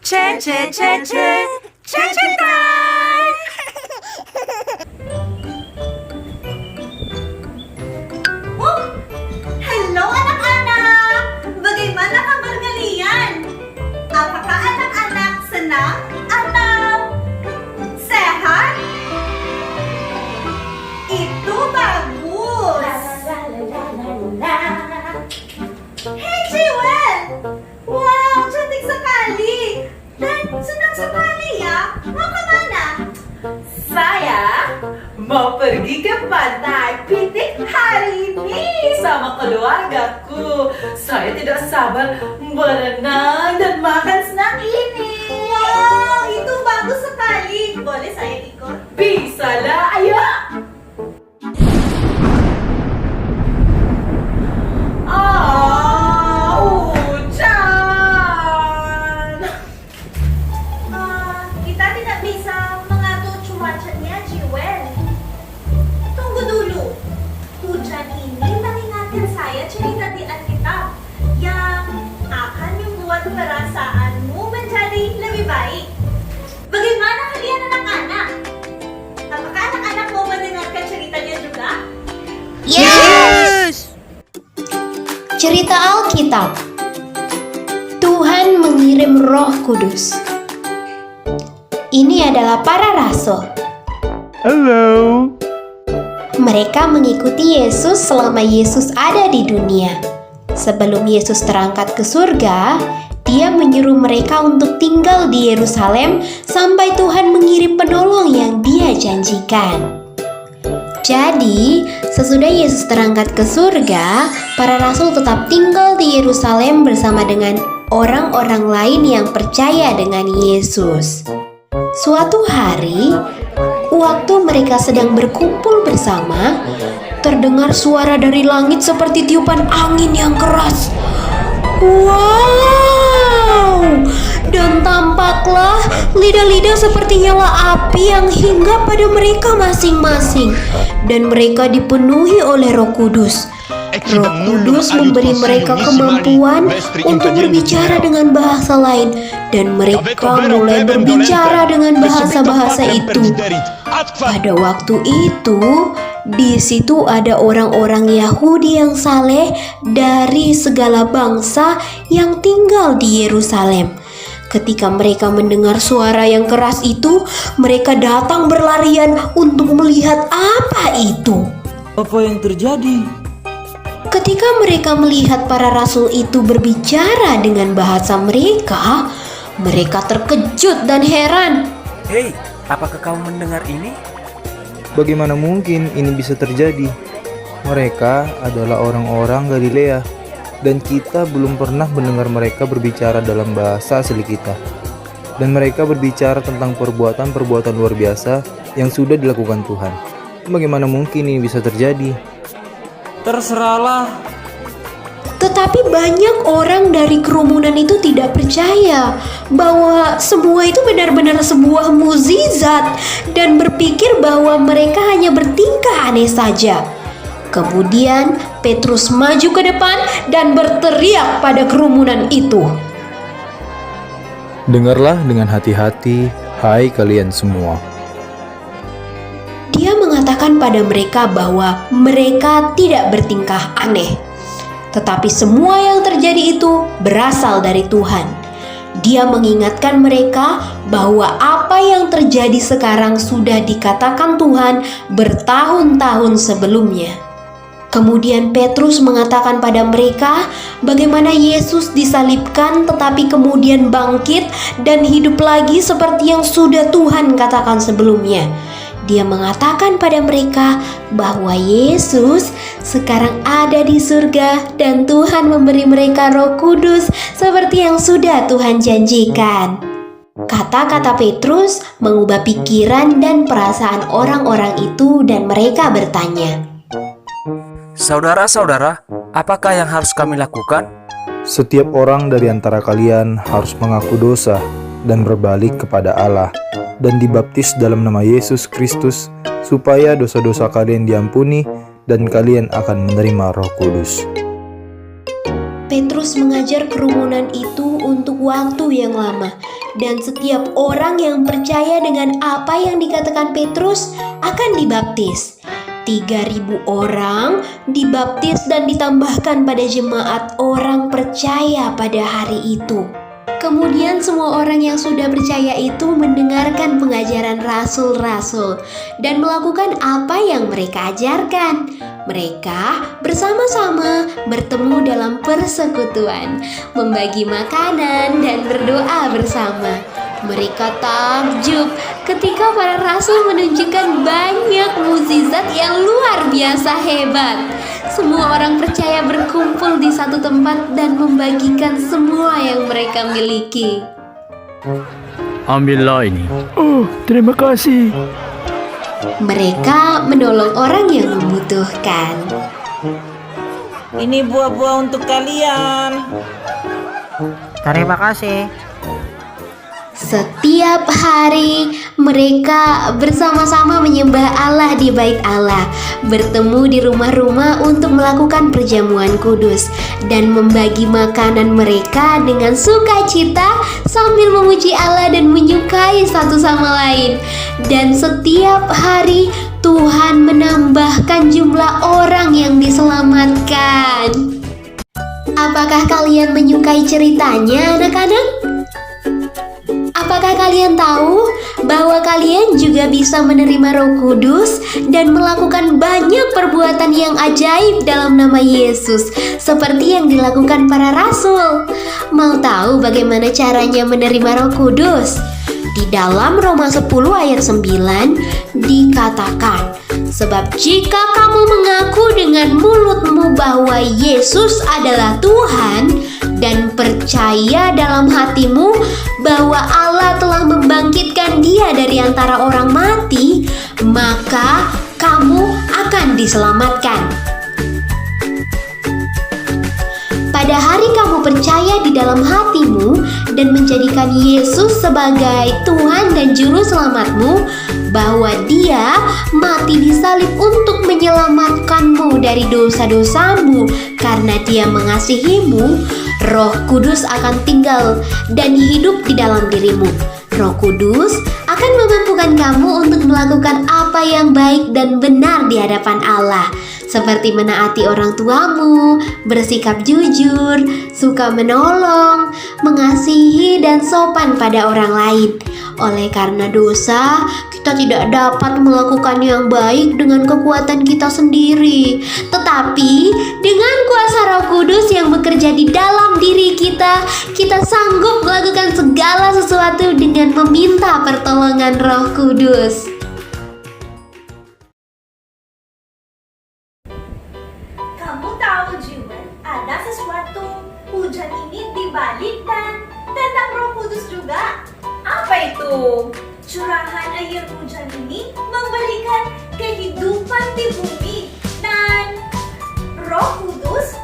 Cek time. Oh, hello anak-anak! Bagaimana kabar kalian? Apakah anak-anak senang atau sehat? Itu bagus! Hey Jewel! Wow, cantik sekali! Dan senang sekali ya! Mau kemana? Saya mau pergi ke pantai Pitik hari ini sama keluargaku. Saya tidak sabar berenang dan makan snack ini. Wow, itu bagus sekali! Boleh saya ikut? Bisa lah, ayo. Hujan. Kita tidak bisa mengatur cuacanya, Jiwen. Tunggu dulu. Hujan ini mengingatkan saya cerita di Alkitab yang akan membuat perasaanmu menjadi lebih baik. Bagaimana kalian anak-anak? Apakah anak-anak mau mendengarkan ceritanya juga? Yes! Cerita Alkitab. Tuhan mengirim Roh Kudus. Ini adalah para rasul. Halo. Mereka mengikuti Yesus selama Yesus ada di dunia. Sebelum Yesus terangkat ke surga, Dia menyuruh mereka untuk tinggal di Yerusalem sampai Tuhan mengirim penolong yang Dia janjikan. Jadi, sesudah Yesus terangkat ke surga, para rasul tetap tinggal di Yerusalem bersama dengan orang-orang lain yang percaya dengan Yesus. Suatu hari, waktu mereka sedang berkumpul bersama, terdengar suara dari langit seperti tiupan angin yang keras. Wow! Dan tampaklah lidah-lidah seperti nyala api yang hinggap pada mereka masing-masing. Dan mereka dipenuhi oleh Roh Kudus. Roh Kudus memberi mereka kemampuan untuk berbicara dengan bahasa lain. Dan mereka mulai berbicara dengan bahasa-bahasa itu. Pada waktu itu, di situ ada orang-orang Yahudi yang saleh dari segala bangsa yang tinggal di Yerusalem. Ketika mereka mendengar suara yang keras itu, mereka datang berlarian untuk melihat apa itu. Apa yang terjadi? Ketika mereka melihat para rasul itu berbicara dengan bahasa mereka, mereka terkejut dan heran. Hei, apakah kamu mendengar ini? Bagaimana mungkin ini bisa terjadi? Mereka adalah orang-orang Galilea, dan kita belum pernah mendengar mereka berbicara dalam bahasa asli kita. Dan mereka berbicara tentang perbuatan-perbuatan luar biasa yang sudah dilakukan Tuhan. Bagaimana mungkin ini bisa terjadi? Terserahlah. Tetapi banyak orang dari kerumunan itu tidak percaya bahwa semua itu benar-benar sebuah mukjizat dan berpikir bahwa mereka hanya bertingkah aneh saja. Kemudian Petrus maju ke depan dan berteriak pada kerumunan itu. Dengarlah dengan hati-hati, hai kalian semua. Dia mengatakan pada mereka bahwa mereka tidak bertingkah aneh. Tetapi semua yang terjadi itu berasal dari Tuhan. Dia mengingatkan mereka bahwa apa yang terjadi sekarang sudah dikatakan Tuhan bertahun-tahun sebelumnya. Kemudian Petrus mengatakan pada mereka bagaimana Yesus disalibkan tetapi kemudian bangkit dan hidup lagi seperti yang sudah Tuhan katakan sebelumnya. Dia mengatakan pada mereka bahwa Yesus sekarang ada di surga dan Tuhan memberi mereka Roh Kudus seperti yang sudah Tuhan janjikan. Kata-kata Petrus mengubah pikiran dan perasaan orang-orang itu dan mereka bertanya, Saudara-saudara, apakah yang harus kami lakukan? Setiap orang dari antara kalian harus mengaku dosa dan berbalik kepada Allah dan dibaptis dalam nama Yesus Kristus supaya dosa-dosa kalian diampuni dan kalian akan menerima Roh Kudus. Petrus mengajar kerumunan itu untuk waktu yang lama dan setiap orang yang percaya dengan apa yang dikatakan Petrus akan dibaptis. 3.000 orang dibaptis dan ditambahkan pada jemaat orang percaya pada hari itu. Kemudian semua orang yang sudah percaya itu mendengarkan pengajaran rasul-rasul dan melakukan apa yang mereka ajarkan. Mereka bersama-sama bertemu dalam persekutuan, membagi makanan dan berdoa bersama. Mereka takjub ketika para rasul menunjukkan banyak mukjizat yang luar biasa hebat. Semua orang percaya berkumpul di satu tempat dan membagikan semua yang mereka miliki. Ambillah ini. Oh, terima kasih. Mereka menolong orang yang membutuhkan. Ini buah-buah untuk kalian. Terima kasih. Setiap hari mereka bersama-sama menyembah Allah di bait Allah, bertemu di rumah-rumah untuk melakukan perjamuan kudus dan membagi makanan mereka dengan sukacita sambil memuji Allah dan menyukai satu sama lain. Dan setiap hari Tuhan menambahkan jumlah orang yang diselamatkan. Apakah kalian menyukai ceritanya, anak-anak? Apakah kalian tahu bahwa kalian juga bisa menerima Roh Kudus dan melakukan banyak perbuatan yang ajaib dalam nama Yesus, seperti yang dilakukan para rasul? Mau tahu bagaimana caranya menerima Roh Kudus? Di dalam Roma 10 ayat 9 dikatakan, sebab jika kamu mengaku dengan mulutmu bahwa Yesus adalah Tuhan dan percaya dalam hatimu bahwa Allah telah membangkitkan Dia dari antara orang mati, maka kamu akan diselamatkan. Pada hari kamu percaya di dalam hatimu dan menjadikan Yesus sebagai Tuhan dan Juru Selamatmu, bahwa Dia mati di salib untuk menyelamatkanmu dari dosa-dosamu karena Dia mengasihimu, Roh Kudus akan tinggal dan hidup di dalam dirimu. Roh Kudus akan memampukan kamu untuk melakukan apa yang baik dan benar di hadapan Allah, seperti menaati orang tuamu, bersikap jujur, suka menolong, mengasihi dan sopan pada orang lain. Oleh karena dosa, kita tidak dapat melakukan yang baik dengan kekuatan kita sendiri. Tetapi dengan kuasa Roh Kudus yang bekerja di dalam diri kita, kita sanggup melakukan segala sesuatu dengan meminta pertolongan Roh Kudus. Kamu tahu, Jiwen, ada sesuatu hujan ini dibalik dan tentang Roh Kudus juga. Apa itu? Curahan air hujan ini memberikan kehidupan di bumi dan Roh Kudus